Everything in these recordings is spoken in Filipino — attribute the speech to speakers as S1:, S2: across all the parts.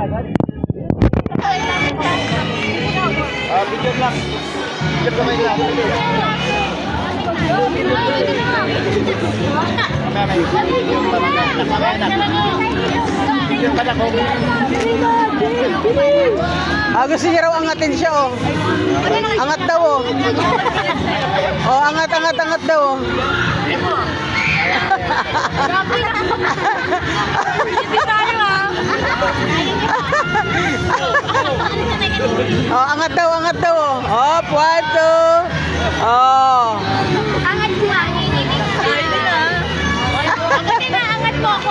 S1: Video lang. Video kamay lang.
S2: Gusto niya raw angatin siya, oh. Angat daw, oh. Oh, angat daw, oh. Oh, angat daw, oh. Hop, 1, 2. Oh.
S3: Angat ko ang angat mo ako.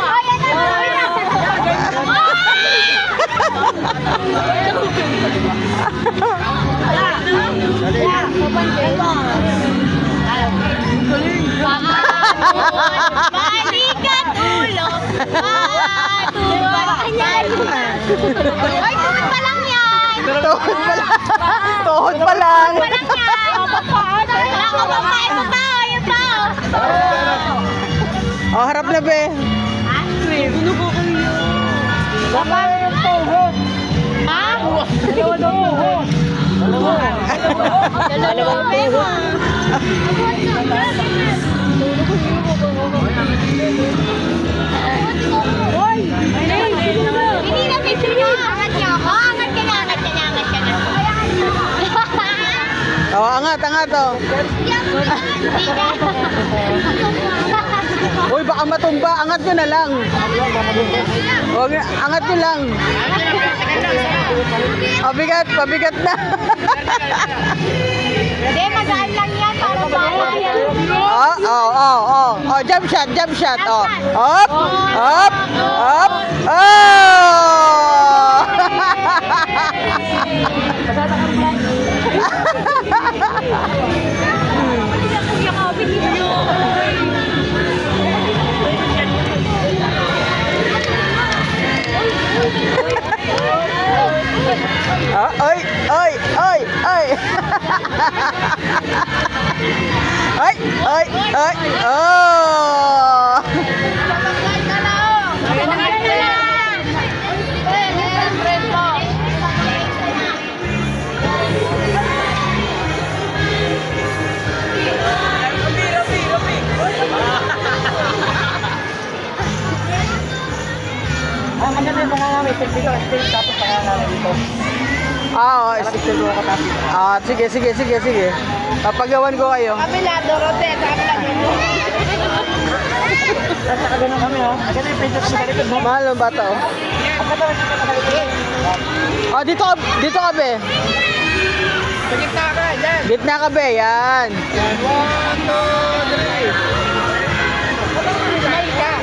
S3: Balikan ulo. Ay, tuhod pa lang yan.
S2: Tuhod pa lang.
S3: Walang yan. Walang kapapay mo pa. Ayun pa.
S2: Oh, harap na, be.
S3: Hindi na picture niyo. Angat niyo ako. Angat ka na.
S2: Oh, angat, oh. Uy, baka matumba. Angat nyo na lang. Huwag, angat nyo lang. Pabigat na.
S3: Hindi, magaan lang yan. Para bala yan.
S2: Oh, jump shot. Oh. Hop. Oh. Ơi. Oh.
S1: Maganda yung mga may selfie ko. Tapos pangalan dito.
S2: Sige. Papagawan ko kayo.
S3: Kabilado, Rote. Kabilado.
S1: Tapos nakaganon kami, ha. Maganda yung princess sa likod mo.
S2: Mahal ang bata, oh. Oh, dito ka, be.
S1: Sa gitna ka, dyan.
S2: Gitna ka, be. Yan.
S1: 1, 2, 3. Smile ka.